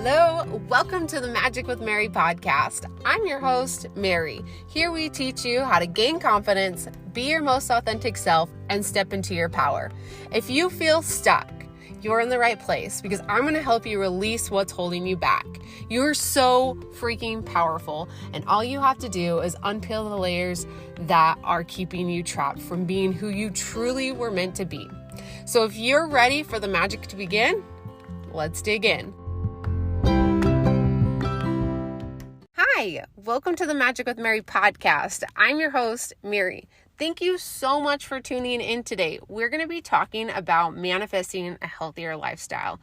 Hello, welcome to the Magic with Mary podcast. I'm your host, Mary. Here we teach you how to gain confidence, be your most authentic self, and step into your power. If you feel stuck, you're in the right place because I'm going to help you release what's holding you back. You're so freaking powerful, and all you have to do is unpeel the layers that are keeping you trapped from being who you truly were meant to be. So if you're ready for the magic to begin, let's dig in. Hi, welcome to the Magic with Mary podcast. I'm your host, Mary. Thank you so much for tuning in today. We're going to be talking about manifesting a healthier lifestyle.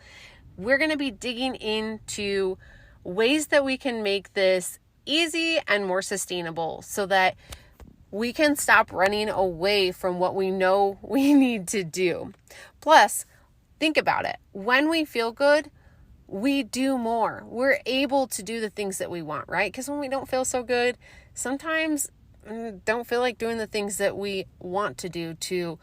We're going to be digging into ways that we can make this easy and more sustainable so that we can stop running away from what we know we need to do. Plus, think about it. When we feel good, we do more. We're able to do the things that we want, right? Because when we don't feel so good, sometimes don't feel like doing the things that we want to do to,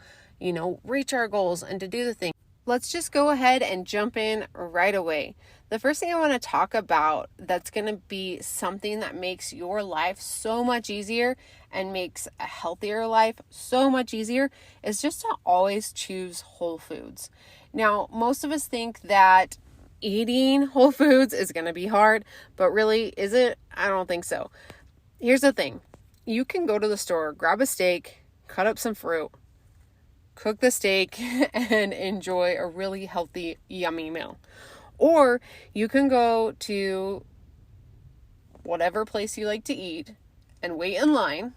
reach our goals and to do the things. Let's just go ahead and jump in right away. The first thing I want to talk about that's going to be something that makes your life so much easier and makes a healthier life so much easier is just to always choose whole foods. Now, most of us think that eating whole foods is going to be hard, but really, is it? I don't think so. Here's the thing. You can go to the store, grab a steak, cut up some fruit, cook the steak, and enjoy a really healthy, yummy meal. Or you can go to whatever place you like to eat and wait in line,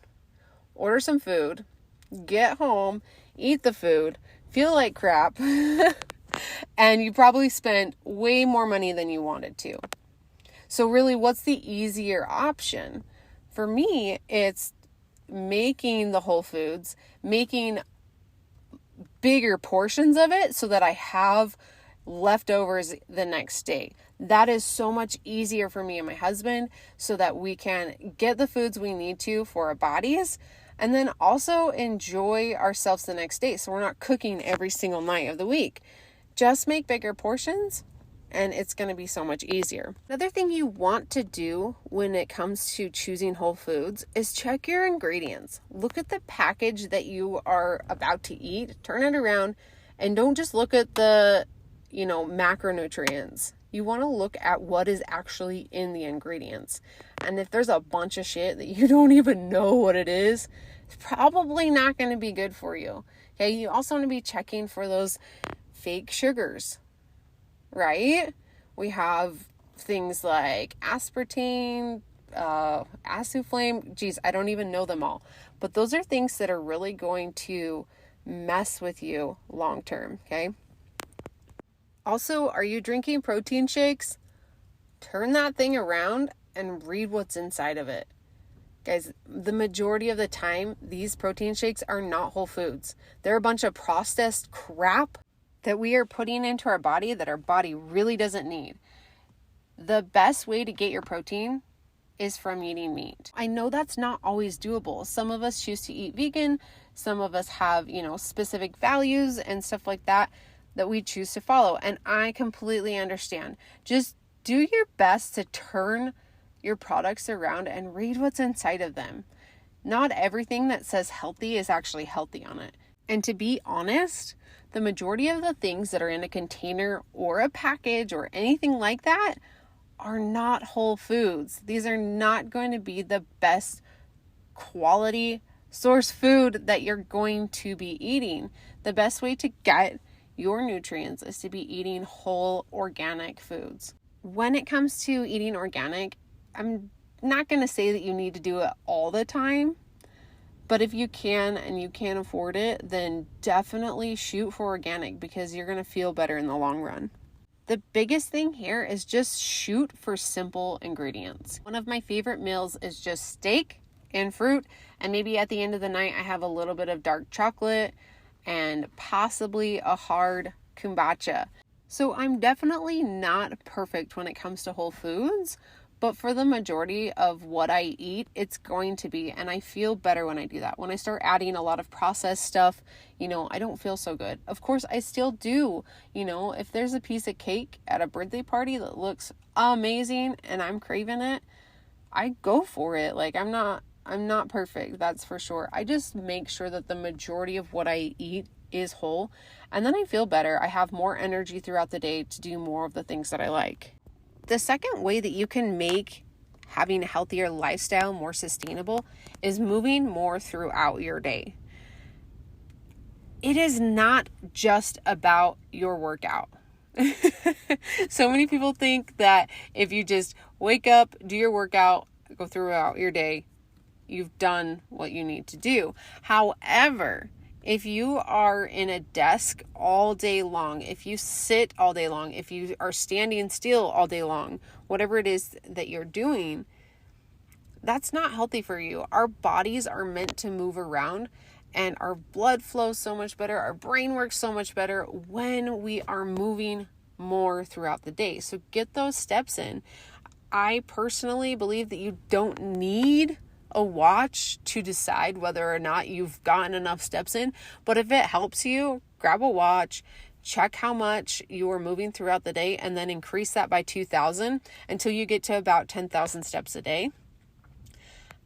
order some food, get home, eat the food, feel like crap, and you probably spent way more money than you wanted to. So really, what's the easier option? For me, it's making the whole foods, making bigger portions of it so that I have leftovers the next day. That is so much easier for me and my husband so that we can get the foods we need to for our bodies and then also enjoy ourselves the next day. So we're not cooking every single night of the week. Just make bigger portions and it's going to be so much easier. Another thing you want to do when it comes to choosing whole foods is check your ingredients. Look at the package that you are about to eat, turn it around, and don't just look at the, macronutrients. You want to look at what is actually in the ingredients. And if there's a bunch of shit that you don't even know what it is, it's probably not going to be good for you. Okay, you also want to be checking for those fake sugars, right? We have things like aspartame, asuflame. Geez, I don't even know them all. But those are things that are really going to mess with you long term, okay? Also, are you drinking protein shakes? Turn that thing around and read what's inside of it. Guys, the majority of the time, these protein shakes are not whole foods. They're a bunch of processed crap that we are putting into our body that our body really doesn't need. The best way to get your protein is from eating meat. I know that's not always doable. Some of us choose to eat vegan. Some of us have, specific values and stuff like that we choose to follow. And I completely understand. Just do your best to turn your products around and read what's inside of them. Not everything that says healthy is actually healthy on it. And to be honest, the majority of the things that are in a container or a package or anything like that are not whole foods. These are not going to be the best quality source food that you're going to be eating. The best way to get your nutrients is to be eating whole organic foods. When it comes to eating organic, I'm not going to say that you need to do it all the time. But if you can and you can't afford it, then definitely shoot for organic because you're going to feel better in the long run. The biggest thing here is just shoot for simple ingredients. One of my favorite meals is just steak and fruit. And maybe at the end of the night, I have a little bit of dark chocolate and possibly a hard kombucha. So I'm definitely not perfect when it comes to whole foods, But for the majority of what I eat, it's going to be, and I feel better when I do that. When I start adding a lot of processed stuff, I don't feel so good. Of course, I still do. If there's a piece of cake at a birthday party that looks amazing and I'm craving it, I go for it. Like, I'm not perfect, that's for sure. I just make sure that the majority of what I eat is whole, and then I feel better. I have more energy throughout the day to do more of the things that I like. The second way that you can make having a healthier lifestyle more sustainable is moving more throughout your day. It is not just about your workout. So many people think that if you just wake up, do your workout, go throughout your day, you've done what you need to do. However, if you are in a desk all day long, if you sit all day long, if you are standing still all day long, whatever it is that you're doing, that's not healthy for you. Our bodies are meant to move around, and our blood flows so much better. Our brain works so much better when we are moving more throughout the day. So get those steps in. I personally believe that you don't need a watch to decide whether or not you've gotten enough steps in, but if it helps you, grab a watch, check how much you are moving throughout the day, and then increase that by 2,000 until you get to about 10,000 steps a day.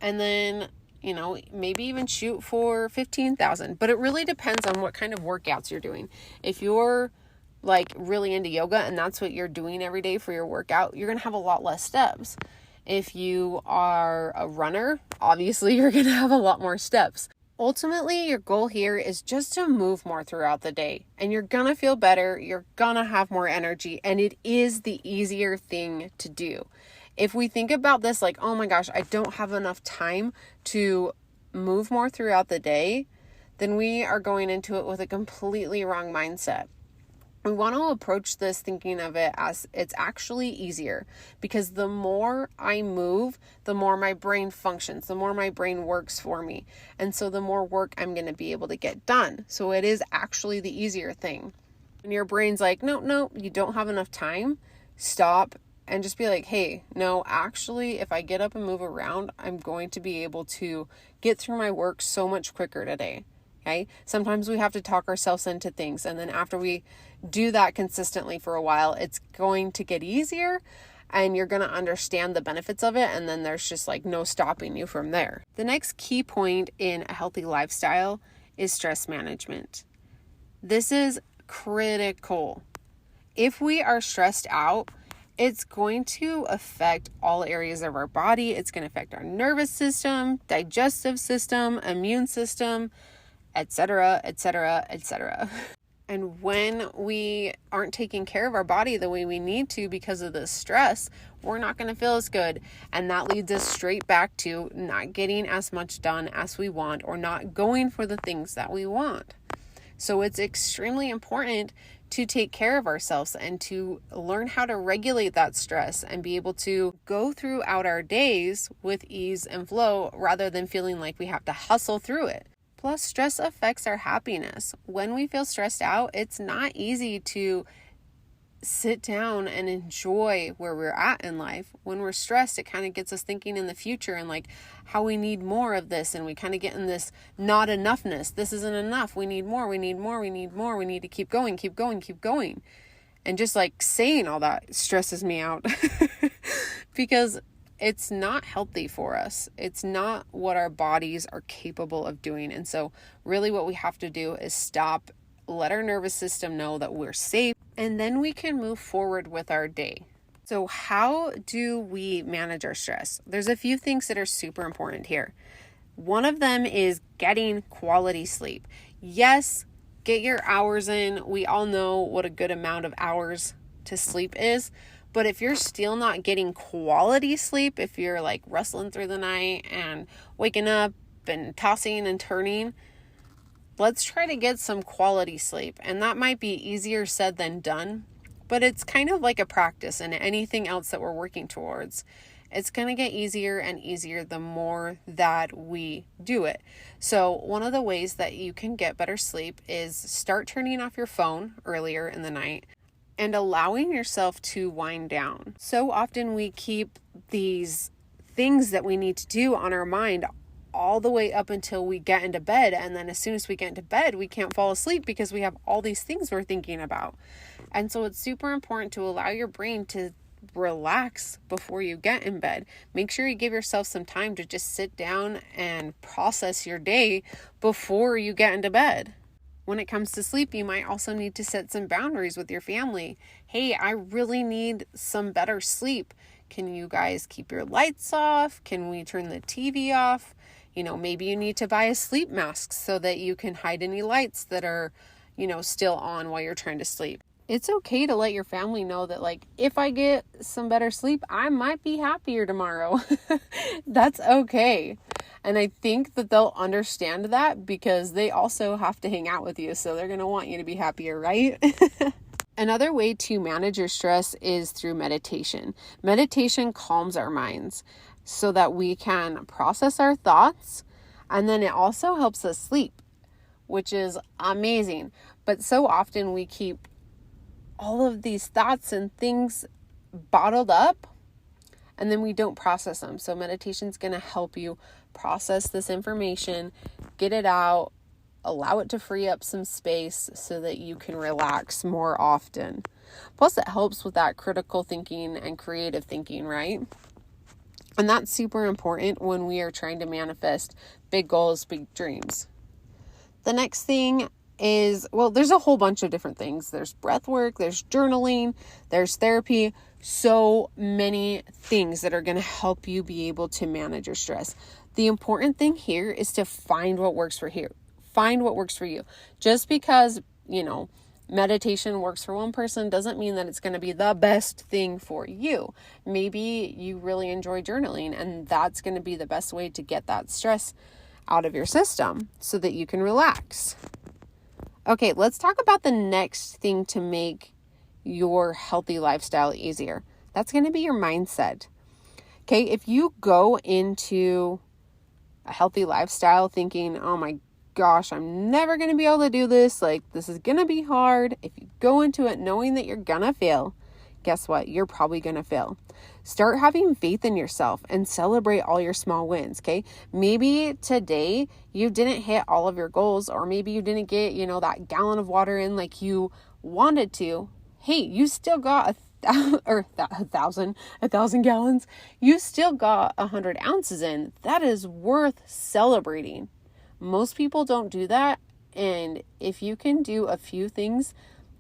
And then, maybe even shoot for 15,000, but it really depends on what kind of workouts you're doing. If you're like really into yoga and that's what you're doing every day for your workout, you're going to have a lot less steps. If you are a runner, obviously you're going to have a lot more steps. Ultimately, your goal here is just to move more throughout the day, and you're going to feel better. You're going to have more energy, and it is the easier thing to do. If we think about this like, oh my gosh, I don't have enough time to move more throughout the day, then we are going into it with a completely wrong mindset. We want to approach this thinking of it as it's actually easier, because the more I move, the more my brain functions, the more my brain works for me. And so the more work I'm going to be able to get done. So it is actually the easier thing. And your brain's like, no, you don't have enough time. Stop and just be like, hey, no, actually, if I get up and move around, I'm going to be able to get through my work so much quicker today. Okay? Sometimes we have to talk ourselves into things. And then after we do that consistently for a while, it's going to get easier and you're going to understand the benefits of it. And then there's just like no stopping you from there. The next key point in a healthy lifestyle is stress management. This is critical. If we are stressed out, it's going to affect all areas of our body. It's going to affect our nervous system, digestive system, immune system, etc., etc., etc. And when we aren't taking care of our body the way we need to because of the stress, we're not going to feel as good. And that leads us straight back to not getting as much done as we want, or not going for the things that we want. So it's extremely important to take care of ourselves and to learn how to regulate that stress and be able to go throughout our days with ease and flow rather than feeling like we have to hustle through it. Plus, stress affects our happiness. When we feel stressed out, it's not easy to sit down and enjoy where we're at in life. When we're stressed, it kind of gets us thinking in the future and like how we need more of this. And we kind of get in this not enoughness. This isn't enough. We need more. We need more. We need more. We need to keep going, keep going, keep going. And just like saying all that stresses me out because it's not healthy for us. It's not what our bodies are capable of doing. And so really what we have to do is stop, let our nervous system know that we're safe, and then we can move forward with our day. So how do we manage our stress? There's a few things that are super important here. One of them is getting quality sleep. Yes, get your hours in. We all know what a good amount of hours to sleep is. But if you're still not getting quality sleep, if you're like rustling through the night and waking up and tossing and turning, let's try to get some quality sleep. And that might be easier said than done, but it's kind of like a practice in anything else that we're working towards. It's going to get easier and easier the more that we do it. So one of the ways that you can get better sleep is start turning off your phone earlier in the night and allowing yourself to wind down. So often we keep these things that we need to do on our mind all the way up until we get into bed. And then as soon as we get into bed, we can't fall asleep because we have all these things we're thinking about. And so it's super important to allow your brain to relax before you get in bed. Make sure you give yourself some time to just sit down and process your day before you get into bed. When it comes to sleep, you might also need to set some boundaries with your family. Hey, I really need some better sleep. Can you guys keep your lights off? Can we turn the TV off? Maybe you need to buy a sleep mask so that you can hide any lights that are, still on while you're trying to sleep. It's okay to let your family know that, like, if I get some better sleep, I might be happier tomorrow. That's okay. And I think that they'll understand that because they also have to hang out with you. So they're going to want you to be happier, right? Another way to manage your stress is through meditation. Meditation calms our minds so that we can process our thoughts. And then it also helps us sleep, which is amazing. But so often we keep all of these thoughts and things bottled up, and then we don't process them. So meditation is going to help you process this information, get it out, allow it to free up some space so that you can relax more often. Plus, it helps with that critical thinking and creative thinking, right? And that's super important when we are trying to manifest big goals, big dreams. The next thing is, there's a whole bunch of different things. There's breath work, there's journaling, there's therapy, so many things that are going to help you be able to manage your stress. The important thing here is to find what works for you. Find what works for you. Just because, meditation works for one person doesn't mean that it's going to be the best thing for you. Maybe you really enjoy journaling, and that's going to be the best way to get that stress out of your system so that you can relax. Okay, let's talk about the next thing to make your healthy lifestyle easier. That's going to be your mindset. Okay, if you go into a healthy lifestyle thinking, oh my gosh, I'm never going to be able to do this. Like, this is going to be hard. If you go into it knowing that you're going to fail, guess what? You're probably going to fail. Start having faith in yourself and celebrate all your small wins, okay? Maybe today you didn't hit all of your goals, or maybe you didn't get, that gallon of water in like you wanted to. Hey, you still got 1,000 gallons. You still got 100 ounces in. That is worth celebrating. Most people don't do that. And if you can do a few things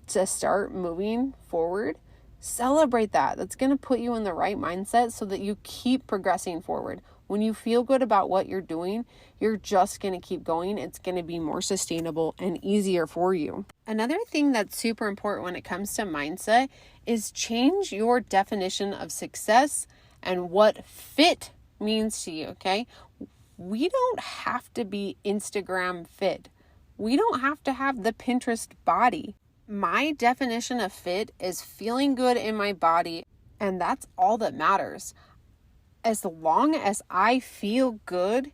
to start moving forward, celebrate that. That's going to put you in the right mindset so that you keep progressing forward. When you feel good about what you're doing, you're just going to keep going. It's going to be more sustainable and easier for you. Another thing that's super important when it comes to mindset is change your definition of success and what fit means to you, okay? We don't have to be Instagram fit. We don't have to have the Pinterest body. My definition of fit is feeling good in my body, and that's all that matters. As long as I feel good,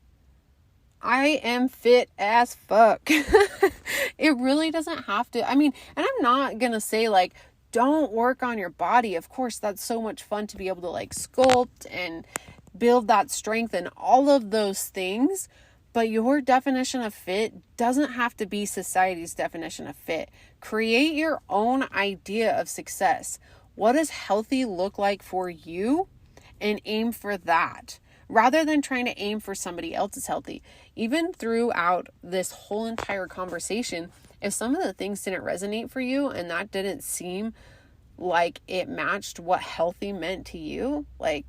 I am fit as fuck. It really doesn't have to. And I'm not going to say like, don't work on your body. Of course, that's so much fun to be able to like sculpt and build that strength and all of those things. But your definition of fit doesn't have to be society's definition of fit. Create your own idea of success. What does healthy look like for you? And aim for that rather than trying to aim for somebody else's healthy. Even throughout this whole entire conversation, if some of the things didn't resonate for you and that didn't seem like it matched what healthy meant to you, like,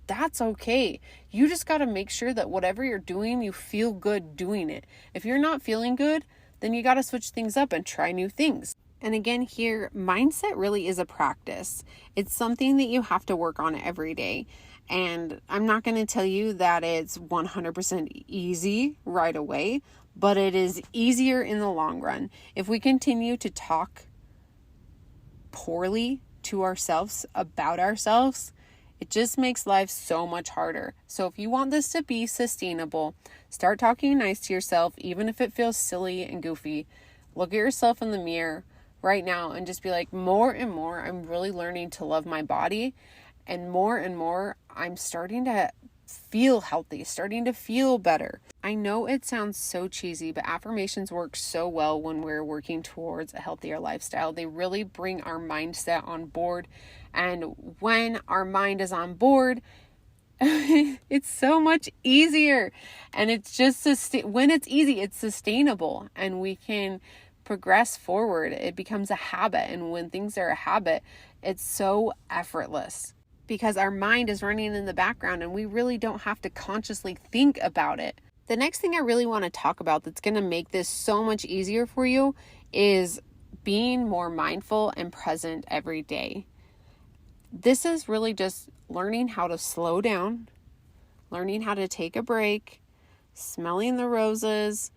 that's okay. You just got to make sure that whatever you're doing, you feel good doing it. If you're not feeling good, then you got to switch things up and try new things. And again, here, mindset really is a practice. It's something that you have to work on every day. And I'm not going to tell you that it's 100% easy right away, but it is easier in the long run. If we continue to talk poorly to ourselves about ourselves, it just makes life so much harder. So if you want this to be sustainable, start talking nice to yourself, even if it feels silly and goofy. Look at yourself in the mirror right now and just be like, more and more, I'm really learning to love my body. And more, I'm starting to feel healthy, starting to feel better. I know it sounds so cheesy, but affirmations work so well when we're working towards a healthier lifestyle. They really bring our mindset on board. And when our mind is on board, it's so much easier. And it's just, when it's easy, it's sustainable and we can progress forward. It becomes a habit. And when things are a habit, it's so effortless because our mind is running in the background and we really don't have to consciously think about it. The next thing I really want to talk about that's going to make this so much easier for you is being more mindful and present every day. This is really just learning how to slow down, learning how to take a break, smelling the roses,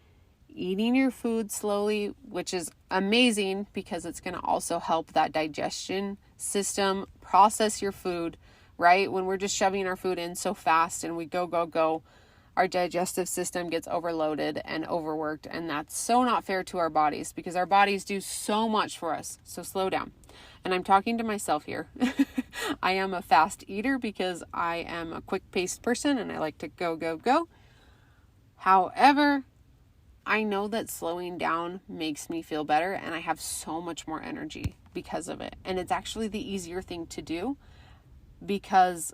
eating your food slowly, which is amazing because it's going to also help that digestion system process your food, right? When we're just shoving our food in so fast and we go, our digestive system gets overloaded and overworked, and that's so not fair to our bodies because our bodies do so much for us. So slow down. And I'm talking to myself here. I am a fast eater because I am a quick-paced person and I like to go. However, I know that slowing down makes me feel better and I have so much more energy because of it. And it's actually the easier thing to do because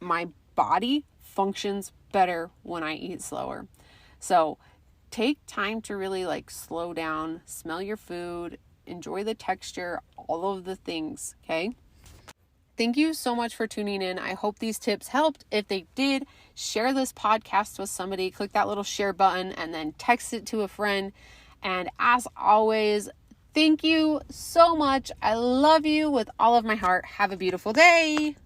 my body functions better when I eat slower. So take time to really slow down, smell your food, enjoy the texture, all of the things, okay? Thank you so much for tuning in. I hope these tips helped. If they did, share this podcast with somebody. Click that little share button and then text it to a friend. And as always, thank you so much. I love you with all of my heart. Have a beautiful day.